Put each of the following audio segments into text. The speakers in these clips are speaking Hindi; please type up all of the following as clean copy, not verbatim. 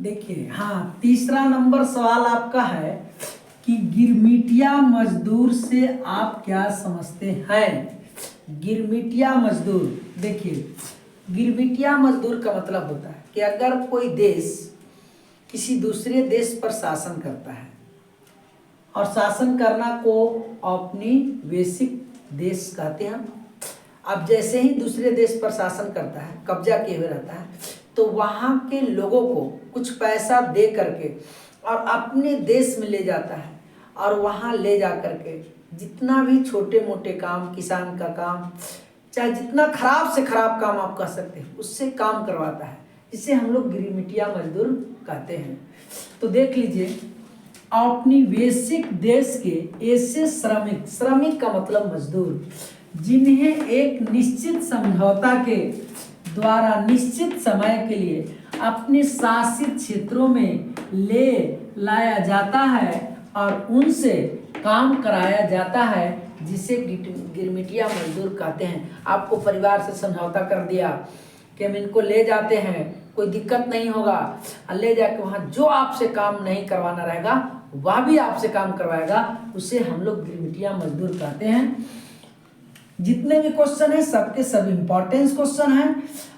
देखिए, हाँ, तीसरा नंबर सवाल आपका है कि गिरमिटिया मजदूर से आप क्या समझते हैं। गिरमिटिया मजदूर, देखिए, गिरमिटिया मजदूर का मतलब होता है कि अगर कोई देश किसी दूसरे देश पर शासन करता है और शासन करना को औपनिवेशिक देश कहते हैं। अब जैसे ही दूसरे देश पर शासन करता है, कब्जा किए हुए रहता है, तो वहाँ के लोगों को कुछ पैसा दे करके और अपने देश में ले जाता है और वहाँ ले जा करके जितना भी छोटे मोटे काम, किसान का काम, चाहे जितना खराब से खराब काम आप कह सकते हैं, उससे काम करवाता है, जिसे हम लोग गिरमिटिया मजदूर कहते हैं। तो देख लीजिए, औपनिवेशिक देश के ऐसे श्रमिक, श्रमिक का मतलब मजदूर, जिन्हें एक निश्चित समझौता के द्वारा निश्चित समय के लिए अपने शासित क्षेत्रों में ले लाया जाता है और उनसे काम कराया जाता है, जिसे गिरमिटिया मजदूर कहते हैं। आपको परिवार से समझौता कर दिया कि हम इनको ले जाते हैं, कोई दिक्कत नहीं होगा, ले जाके वहाँ जो आपसे काम नहीं करवाना रहेगा वह भी आपसे काम करवाएगा, उसे हम लोग गिरमिटिया मजदूर कहते हैं। जितने भी क्वेश्चन है सबके सब इंपॉर्टेंस क्वेश्चन है।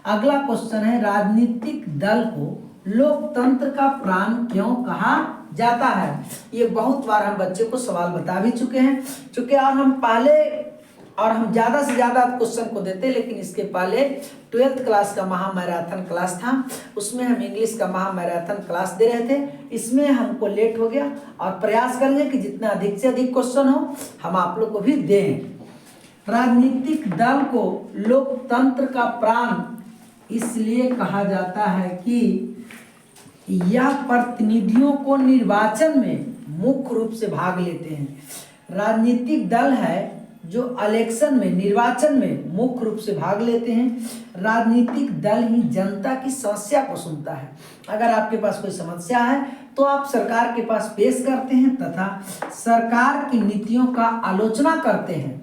अगला क्वेश्चन है, राजनीतिक दल को लोकतंत्र का प्राण क्यों कहा जाता है। ये बहुत बार हम बच्चे को सवाल बता भी चुके हैं, चूंकि हम ज़्यादा से ज़्यादा क्वेश्चन को देते, लेकिन इसके पहले 12th क्लास का महामैराथन क्लास था, उसमें हम इंग्लिश का महामैराथन क्लास दे रहे थे। इसमें हमको लेट हो गया और प्रयास करेंगे कि जितना अधिक से अधिक क्वेश्चन हो हम आप लोग को भी दें। राजनीतिक दल को लोकतंत्र का प्राण इसलिए कहा जाता है कि यह प्रतिनिधियों को निर्वाचन में मुख्य रूप से भाग लेते हैं। राजनीतिक दल है जो इलेक्शन में, निर्वाचन में मुख्य रूप से भाग लेते हैं। राजनीतिक दल ही जनता की समस्या को सुनता है। अगर आपके पास कोई समस्या है तो आप सरकार के पास पेश करते हैं तथा सरकार की नीतियों का आलोचना करते हैं।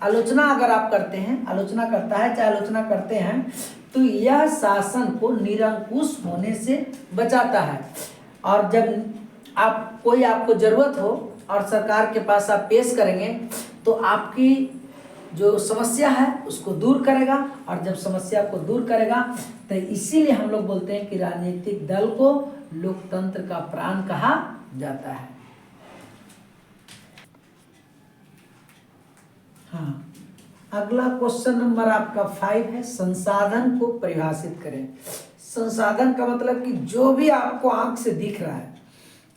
आलोचना अगर आप करते हैं, आलोचना करता है चाहे आलोचना करते हैं, तो यह शासन को निरंकुश होने से बचाता है। और जब आपको जरूरत हो और सरकार के पास आप पेश करेंगे तो आपकी जो समस्या है उसको दूर करेगा, और जब समस्या को दूर करेगा तो इसीलिए हम लोग बोलते हैं कि राजनीतिक दल को लोकतंत्र का प्राण कहा जाता है। हाँ, अगला क्वेश्चन नंबर आपका 5 है, संसाधन को परिभाषित करें। संसाधन का मतलब कि जो भी आपको आंख से दिख रहा है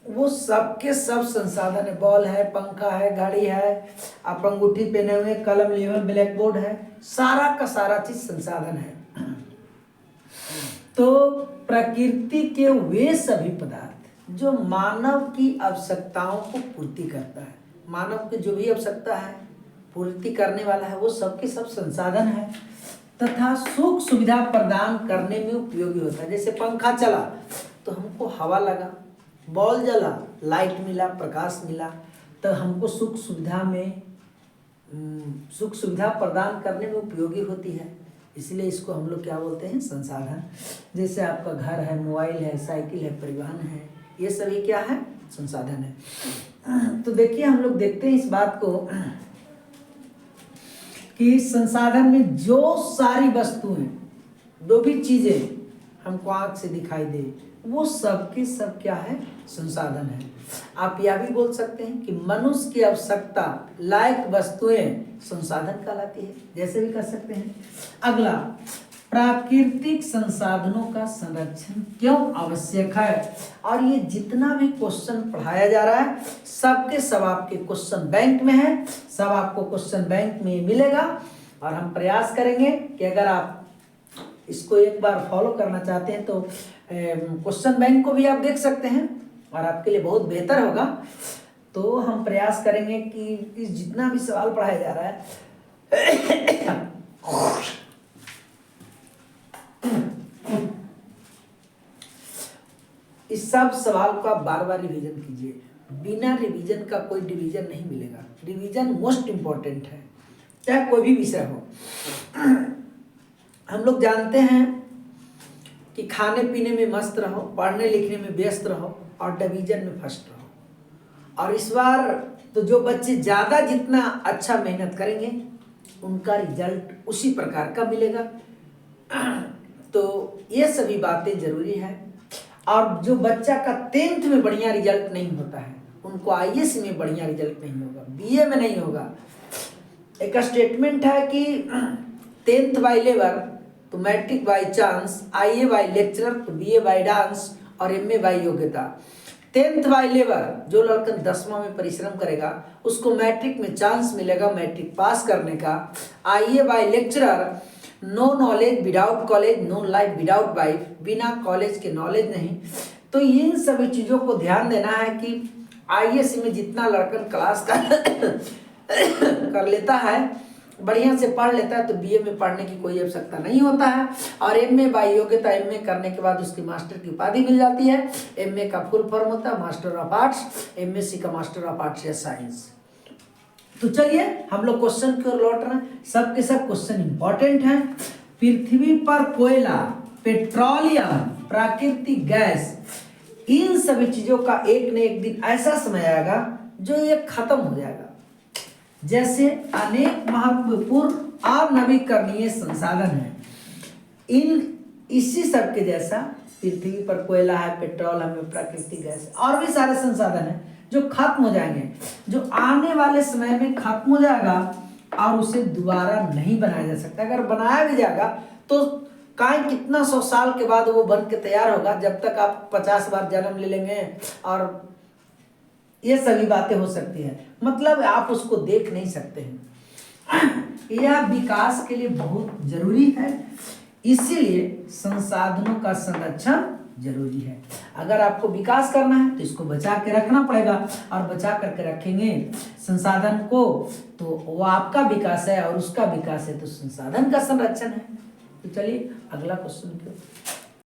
वो सबके सब संसाधन है। बॉल है, पंखा है, गाड़ी है, आप अंगूठी पहने हुए, कलम लिए हुए, ब्लैक बोर्ड है, सारा का सारा चीज संसाधन है। तो प्रकृति के वे सभी पदार्थ जो मानव की आवश्यकताओं को पूर्ति करता है, मानव की जो भी आवश्यकता है पूर्ति करने वाला है, वो सबके सब संसाधन है तथा सुख सुविधा प्रदान करने में उपयोगी होता है। जैसे पंखा चला तो हमको हवा लगा, बॉल जला लाइट मिला, प्रकाश मिला, तो हमको सुख सुविधा प्रदान करने में उपयोगी होती है। इसलिए इसको हम लोग क्या बोलते हैं, संसाधन। जैसे आपका घर है, मोबाइल है, साइकिल है, परिवहन है, ये सभी क्या है, संसाधन है। तो देखिए, हम लोग देखते हैं इस बात को कि संसाधन में जो सारी वस्तुएं, जो भी चीजें हमको आंख से दिखाई दे, वो सबके सब क्या है, संसाधन है। आप यह भी बोल सकते हैं कि मनुष्य की आवश्यकता लायक वस्तुएं संसाधन कहलाती है, जैसे भी कर सकते हैं। अगला, प्राकृतिक संसाधनों का संरक्षण क्यों आवश्यक है। और ये जितना भी क्वेश्चन पढ़ाया जा रहा है सबके सब आपके क्वेश्चन बैंक में है, सब आपको क्वेश्चन बैंक में मिलेगा। और हम प्रयास करेंगे कि अगर आप इसको एक बार फॉलो करना चाहते हैं तो क्वेश्चन बैंक को भी आप देख सकते हैं और आपके लिए बहुत बेहतर होगा। तो हम प्रयास करेंगे कि जितना भी सवाल पढ़ाया जा रहा है इस सब सवाल को आप बार बार रिवीजन कीजिए। बिना रिवीजन का कोई डिवीजन नहीं मिलेगा। रिवीजन मोस्ट इम्पोर्टेंट है, चाहे कोई भी विषय हो। हम लोग जानते हैं कि खाने पीने में मस्त रहो, पढ़ने लिखने में व्यस्त रहो और डिवीजन में फर्स्ट रहो। और इस बार तो जो बच्चे ज़्यादा जितना अच्छा मेहनत करेंगे उनका रिजल्ट उसी प्रकार का मिलेगा। तो ये सभी बातें ज़रूरी है। और जो बच्चा का 10th में बढ़िया रिजल्ट नहीं होता है उनको आईएएस में बढ़िया रिजल्ट नहीं होगा, बीए में नहीं होगा। एक स्टेटमेंट है कि 10th बाई लेबर तो मैट्रिक बाई चांस, आईए बाई लेक्चरर तो बीए बाई डांस और एमए बाई योग्यता। 10th बाई लेबर, जो लड़का 10वां में परिश्रम करेगा उसको मैट्रिक में चांस मिलेगा मैट्रिक पास करने का। आईए by lecturer, no knowledge without college, no life without wife, बिना कॉलेज के नॉलेज नहीं। तो इन सभी चीज़ों को ध्यान देना है कि आईएएस में जितना लड़कन क्लास कर लेता है, बढ़िया से पढ़ लेता है, तो बीए में पढ़ने की कोई आवश्यकता नहीं होता है। और एमए बाई योग्यता, एमए करने के बाद उसकी मास्टर की उपाधि मिल जाती है। एमए का फुल फॉर्म होता है मास्टर ऑफ आर्ट्स, एमएससी का मास्टर ऑफ आर्ट्स या साइंस। तो चलिए हम लोग क्वेश्चन की ओर लौट रहे हैं। सब के सब क्वेश्चन इंपॉर्टेंट हैं। पृथ्वी पर कोयला, पेट्रोलियम, प्राकृतिक गैस, इन सभी चीजों का एक न एक दिन ऐसा समय आएगा जो ये खत्म हो जाएगा। जैसे अनेक महत्वपूर्ण और नवीकरणीय संसाधन हैं, इसी सब के जैसा पृथ्वी पर कोयला है, पेट्रोल है, प्राकृतिक गैस और भी सारे संसाधन हैं जो खत्म हो जाएंगे, जो आने वाले समय में खत्म हो जाएगा और उसे दोबारा नहीं बनाया जा सकता। अगर बनाया भी जाएगा तो काहे कितना 100 साल के बाद वो बन के तैयार होगा, जब तक आप 50 बार जन्म ले लेंगे और ये सभी बातें हो सकती है। मतलब आप उसको देख नहीं सकते हैं। यह विकास के लिए बहुत जरूरी है, इसीलिए संसाधनों का संरक्षण जरूरी है। अगर आपको विकास करना है तो इसको बचा के रखना पड़ेगा, और बचा करके रखेंगे संसाधन को तो वो आपका विकास है, और उसका विकास है तो संसाधन का संरक्षण है। तो चलिए अगला क्वेश्चन क्यों।